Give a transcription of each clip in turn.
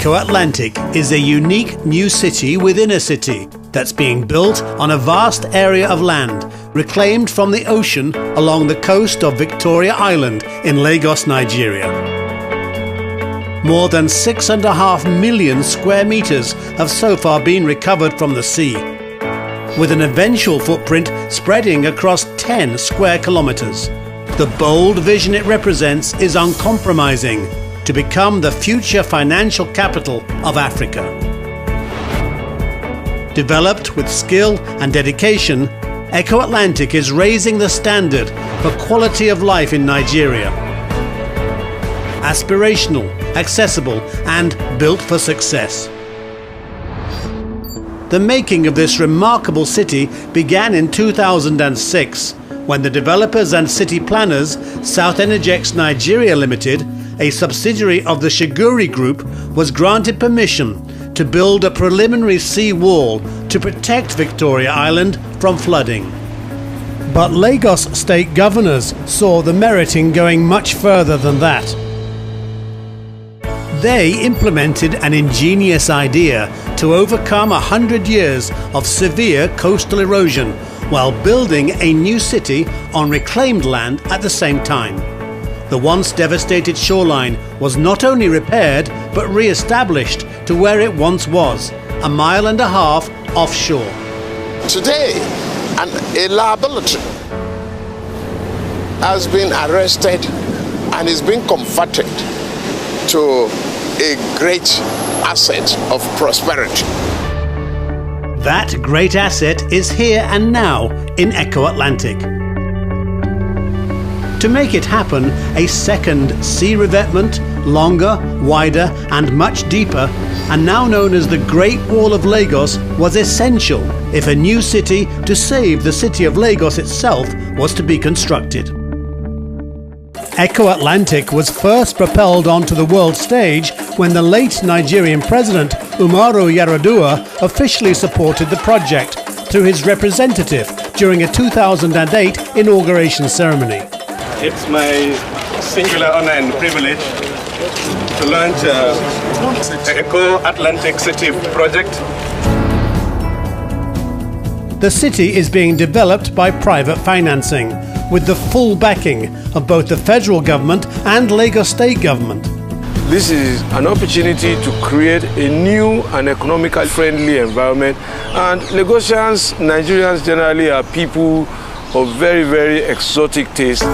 Eco-Atlantic is a unique new city within a city that's being built on a vast area of land reclaimed from the ocean along the coast of Victoria Island in Lagos, Nigeria. More than 6.5 million square meters have so far been recovered from the sea, with an eventual footprint spreading across 10 square kilometers. The bold vision it represents is uncompromising: to become the future financial capital of Africa. Developed with skill and dedication, Eco-Atlantic is raising the standard for quality of life in Nigeria. Aspirational, accessible, and built for success. The making of this remarkable city began in 2006, when the developers and city planners, South Energex Nigeria Limited, a subsidiary of the Shiguri Group, was granted permission to build a preliminary sea wall to protect Victoria Island from flooding. But Lagos state governors saw the merit in going much further than that. They implemented an ingenious idea to overcome 100 years of severe coastal erosion while building a new city on reclaimed land at the same time. The once devastated shoreline was not only repaired but re-established to where it once was, 1.5 miles offshore. Today, a liability has been arrested and is being converted to a great asset of prosperity. That great asset is here and now in Eco-Atlantic. To make it happen, a second sea revetment, longer, wider and much deeper, and now known as the Great Wall of Lagos, was essential if a new city to save the city of Lagos itself was to be constructed. Eco-Atlantic was first propelled onto the world stage when the late Nigerian president Umaru Yar'Adua officially supported the project through his representative during a 2008 inauguration ceremony. It's my singular honor and privilege to launch the Eco-Atlantic City project. The city is being developed by private financing, with the full backing of both the federal government and Lagos state government. This is an opportunity to create a new and economically friendly environment, and Lagosians, Nigerians generally, are people of very, very exotic taste.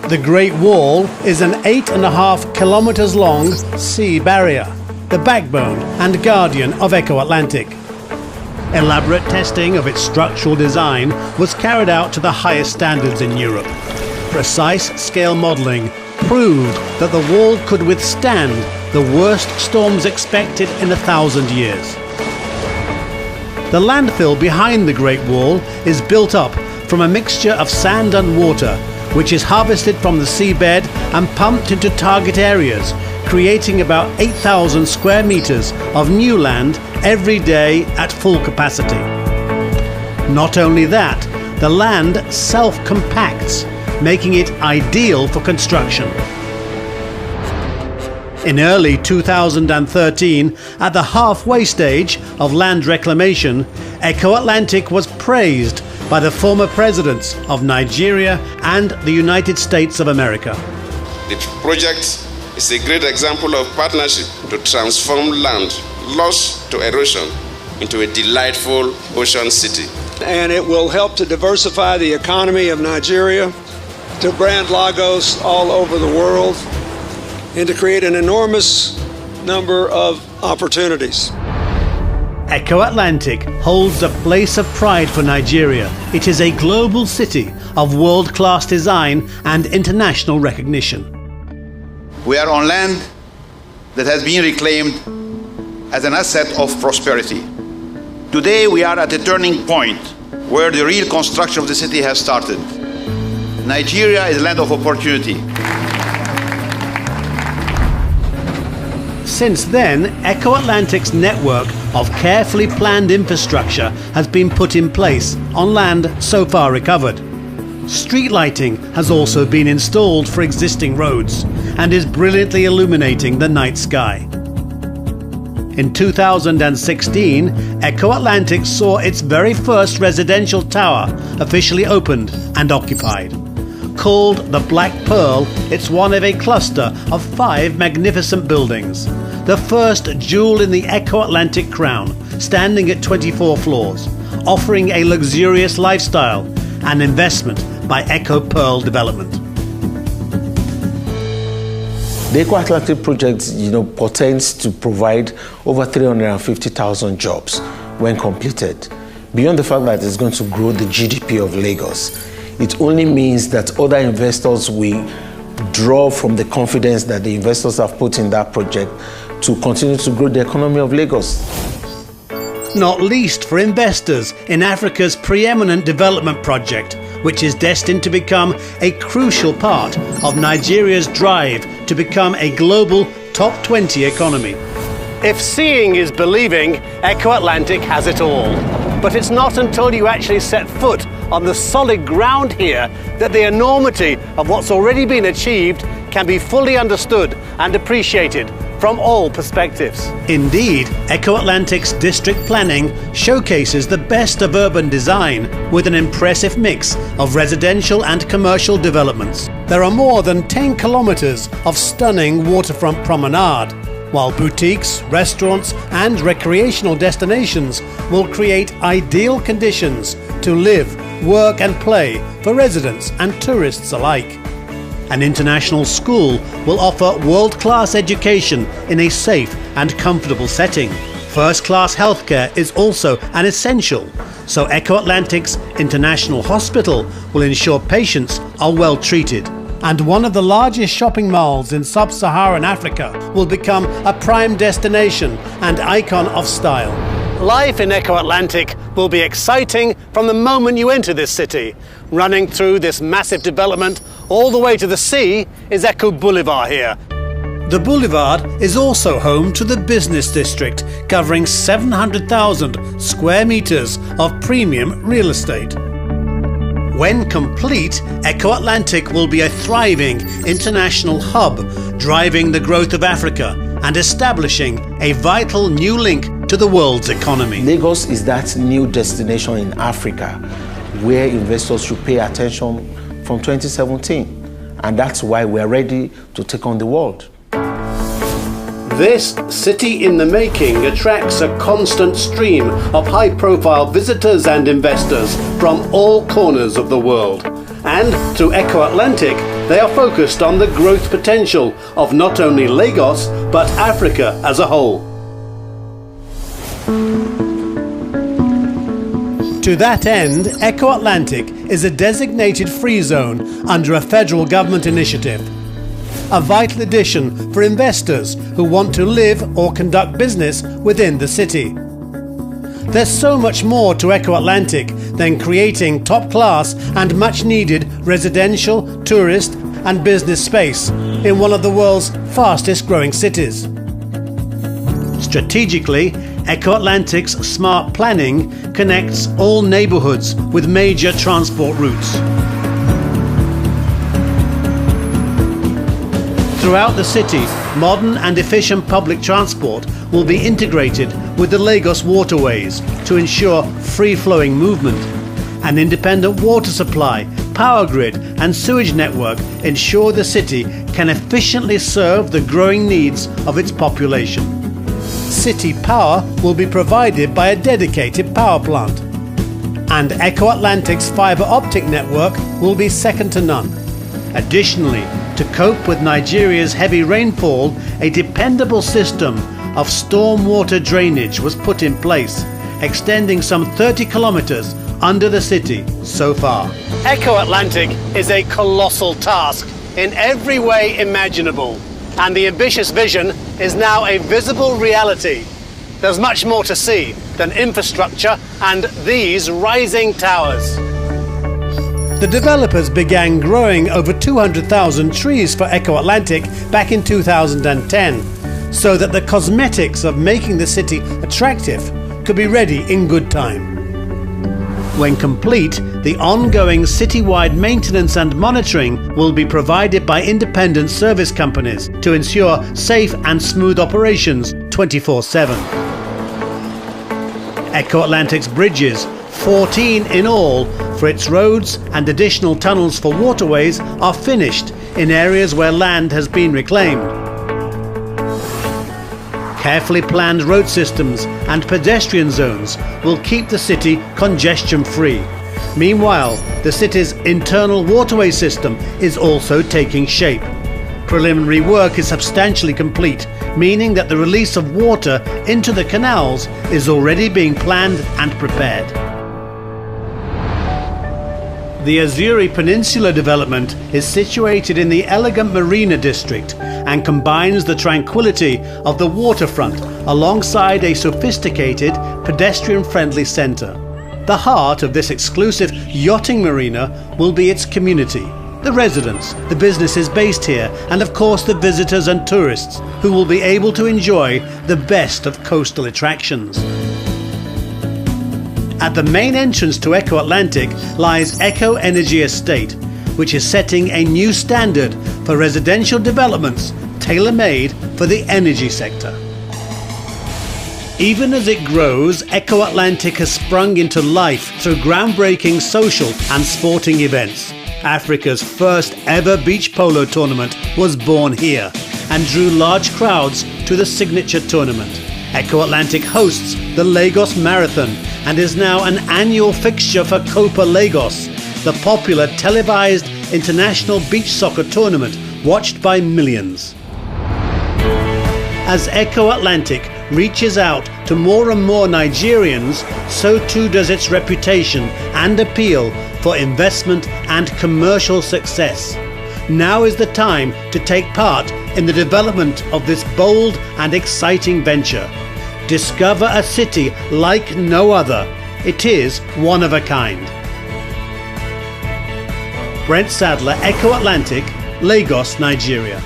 The Great Wall is an 8.5 kilometers long sea barrier, the backbone and guardian of Eco-Atlantic. Elaborate testing of its structural design was carried out to the highest standards in Europe. Precise scale modelling proved that the wall could withstand the worst storms expected in 1,000 years. The landfill behind the Great Wall is built up from a mixture of sand and water, which is harvested from the seabed and pumped into target areas, creating about 8,000 square meters of new land every day at full capacity. Not only that, the land self-compacts, making it ideal for construction. In early 2013, at the halfway stage of land reclamation, Eco-Atlantic was praised by the former presidents of Nigeria and the United States of America. The project is a great example of partnership to transform land lost to erosion into a delightful ocean city. And it will help to diversify the economy of Nigeria, to brand Lagos all over the world, and to create an enormous number of opportunities. Eco-Atlantic holds a place of pride for Nigeria. It is a global city of world-class design and international recognition. We are on land that has been reclaimed as an asset of prosperity. Today we are at a turning point where the real construction of the city has started. Nigeria is a land of opportunity. Since then, Eco-Atlantic's network of carefully planned infrastructure has been put in place on land so far recovered. Street lighting has also been installed for existing roads and is brilliantly illuminating the night sky. In 2016, Echo Atlantic saw its very first residential tower officially opened and occupied. Called the Black Pearl, it's one of a cluster of 5 magnificent buildings. The first jewel in the Echo Atlantic crown, standing at 24 floors, offering a luxurious lifestyle and investment by Echo Pearl Development. The Echo Atlantic project, portends to provide over 350,000 jobs when completed. Beyond the fact that it's going to grow the GDP of Lagos, it only means that other investors will draw from the confidence that the investors have put in that project to continue to grow the economy of Lagos. Not least for investors in Africa's preeminent development project, which is destined to become a crucial part of Nigeria's drive to become a global top 20 economy. If seeing is believing, Echo Atlantic has it all. But it's not until you actually set foot on the solid ground here that the enormity of what's already been achieved can be fully understood and appreciated from all perspectives. Indeed, Echo Atlantic's district planning showcases the best of urban design with an impressive mix of residential and commercial developments. There are more than 10 kilometers of stunning waterfront promenade, while boutiques, restaurants and recreational destinations will create ideal conditions to live, work and play for residents and tourists alike. An international school will offer world-class education in a safe and comfortable setting. First-class healthcare is also an essential, so Echo Atlantic's International Hospital will ensure patients are well treated. And one of the largest shopping malls in sub-Saharan Africa will become a prime destination and icon of style. Life in Echo Atlantic will be exciting from the moment you enter this city. Running through this massive development all the way to the sea is Echo Boulevard here. The boulevard is also home to the business district, covering 700,000 square meters of premium real estate. When complete, Echo Atlantic will be a thriving international hub, driving the growth of Africa and establishing a vital new link to the world's economy. Lagos is that new destination in Africa where investors should pay attention from 2017. And that's why we're ready to take on the world. This city in the making attracts a constant stream of high-profile visitors and investors from all corners of the world. And through Echo Atlantic, they are focused on the growth potential of not only Lagos, but Africa as a whole. To that end, Echo Atlantic is a designated free zone under a federal government initiative. A vital addition for investors who want to live or conduct business within the city. There's so much more to Echo Atlantic than creating top-class and much-needed residential, tourist and business space in one of the world's fastest-growing cities. Strategically, Echo Atlantic's smart planning connects all neighbourhoods with major transport routes. Throughout the city, modern and efficient public transport will be integrated with the Lagos waterways to ensure free-flowing movement. An independent water supply, power grid and sewage network ensure the city can efficiently serve the growing needs of its population. City power will be provided by a dedicated power plant. And Echo Atlantic's fibre optic network will be second to none. Additionally, to cope with Nigeria's heavy rainfall, a dependable system of stormwater drainage was put in place, extending some 30 kilometers under the city so far. Echo Atlantic is a colossal task in every way imaginable, and the ambitious vision is now a visible reality. There's much more to see than infrastructure and these rising towers. The developers began growing over 200,000 trees for Echo Atlantic back in 2010, so that the cosmetics of making the city attractive could be ready in good time. When complete, the ongoing citywide maintenance and monitoring will be provided by independent service companies to ensure safe and smooth operations 24/7. Echo Atlantic's bridges, 14 in all, for its roads and additional tunnels for waterways are finished in areas where land has been reclaimed. Carefully planned road systems and pedestrian zones will keep the city congestion-free. Meanwhile, the city's internal waterway system is also taking shape. Preliminary work is substantially complete, meaning that the release of water into the canals is already being planned and prepared. The Azuri Peninsula development is situated in the elegant Marina district and combines the tranquility of the waterfront alongside a sophisticated, pedestrian-friendly centre. The heart of this exclusive yachting marina will be its community, the residents, the businesses based here, and of course the visitors and tourists who will be able to enjoy the best of coastal attractions. At the main entrance to Echo Atlantic lies Echo Energy Estate, which is setting a new standard for residential developments tailor-made for the energy sector. Even as it grows, Echo Atlantic has sprung into life through groundbreaking social and sporting events. Africa's first ever beach polo tournament was born here and drew large crowds to the signature tournament. Echo Atlantic hosts the Lagos Marathon and is now an annual fixture for Copa Lagos, the popular televised international beach soccer tournament watched by millions. As Echo Atlantic reaches out to more and more Nigerians, so too does its reputation and appeal for investment and commercial success. Now is the time to take part in the development of this bold and exciting venture. Discover a city like no other. It is one of a kind. Brent Sadler, Echo Atlantic, Lagos, Nigeria.